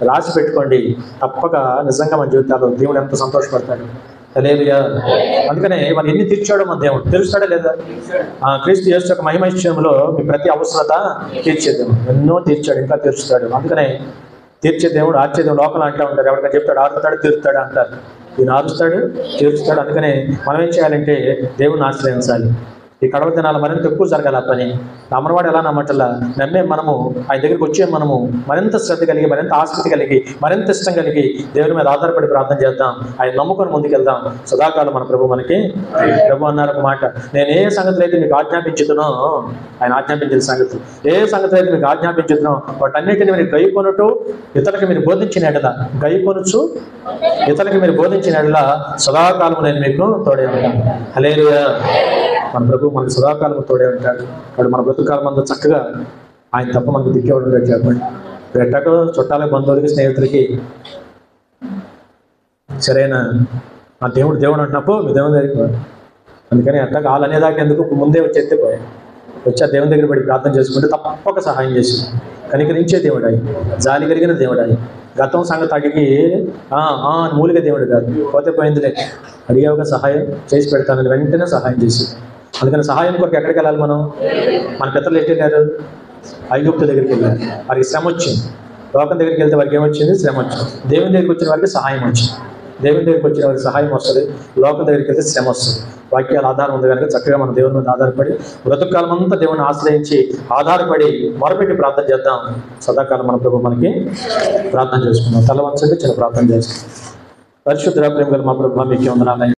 రాసి పెట్టుకోండి. తప్పక నిజంగా మన జీవితాల్లో దేవుడు ఎంత సంతోషపడతాడు. లేదుగా అందుకనే వాళ్ళు ఎన్ని తీర్చాడో మన దేవుడు తెలుస్తాడా లేదా? క్రీస్తు యేసు యొక్క మహిమ విషయంలో మీ ప్రతి అవసరత తీర్చేదేమో, ఎన్నో తీర్చాడు, ఇంకా తీర్చుతాడు. అందుకనే తీర్చే దేవుడు, ఆర్చే దేవుడు. లోపల అంటూ ఉంటారు, ఎవరికైనా చెప్తాడు ఆరుతాడు తీరుతాడు అంటారు. ఈయన ఆరుస్తాడు తీర్చుతాడు. అందుకనే మనం ఏం చేయాలంటే దేవుడిని ఆశ్రయించాలి. ఈ కడవ దినాలు మరింత ఎక్కువ జరగాలి ఆ పని. అమరవాడు ఎలా నమ్మటల్లా నమ్మే మనము ఆయన దగ్గరికి వచ్చే మనము మరింత శ్రద్ధ కలిగి, మరింత ఆసక్తి కలిగి, మరింత ఇష్టం కలిగి దేవుని మీద ఆధారపడి ప్రార్థన చేద్దాం. ఆయన నమ్ముకొని ముందుకెళ్దాం. సదాకాలం మన ప్రభు అన్నారు ఒక మాట, నేను ఏ సంగతులు అయితే మీకు ఆజ్ఞాపించుతునో, ఆయన ఆజ్ఞాపించిన సంగతులు ఏ సంగతులు అయితే మీకు ఆజ్ఞాపించుతునో వాటన్నిటిని మీరు గైకొనుటూ ఇతరులకు మీరు బోధించిన ఎడల, గైకొనుచు ఇతరులకు మీరు బోధించిన ఎడల సదాకాలం నేను మీకు తోడే ఉంటాను. హల్లెలూయా. మన ప్రభు మనకు సదాకాలం తోడే ఉంటాడు. వాడు మన బ్రతుకాలం అంతా చక్కగా ఆయన తప్ప మనకు దిక్కేవాడు ఉంటాడు. చెప్పండి, ఎట్టకో చుట్టాలకు, బంధువులకి, స్నేహితులకి సరైన ఆ దేవుడు అంటున్నప్పుడు మీ దేవుని దగ్గరికి. అందుకని అట్టగా వాళ్ళు అనేదాకా ఎందుకు, ముందే వచ్చి ఎత్తిపోయాయి. వచ్చి ఆ దేవుని దగ్గర పడి ప్రార్థన చేసుకుంటే తప్పక సహాయం చేసి కనికరించే దేవుడు ఆయన, జాలి కలిగిన దేవుడు ఆయన. గతం సంగతి అడిగి మూలిక దేవుడు కాదు, పోతే పోయిందిలే, అడిగావుగా సహాయం చేసి పెడతానని వెంటనే సహాయం చేసి. అందుకని సహాయం కొరకు ఎక్కడికి వెళ్ళాలి మనం? మన పితరులు ఎట్టి వెళ్ళారు? ఐగుప్తు దగ్గరికి వెళ్ళారు. వారికి శ్రమ వచ్చింది. లోకం దగ్గరికి వెళ్తే వారికి ఏమొచ్చింది? శ్రమ వచ్చింది. దేవుని దగ్గరికి వచ్చిన వారికి సహాయం వచ్చింది. దేవుని దగ్గరికి వచ్చిన వారికి సహాయం వస్తుంది, లోకం దగ్గరికి వెళ్తే శ్రమ వస్తుంది. వాక్యాల ఆధారం ఉంది కనుక చక్కగా మన దేవుని మీద ఆధారపడి బ్రతుకాలం అంతా దేవుని ఆశ్రయించి ఆధారపడి మొరపెట్టి ప్రార్థన చేద్దాం. సదాకాలం మన ప్రభు మనకి ప్రార్థన చేసుకుందాం. తల వంచండి, చిన్న ప్రార్థన చేస్తాం. పరిశుద్ధ ప్రేమ గల మా ప్రభు, మీకు వందనాలు.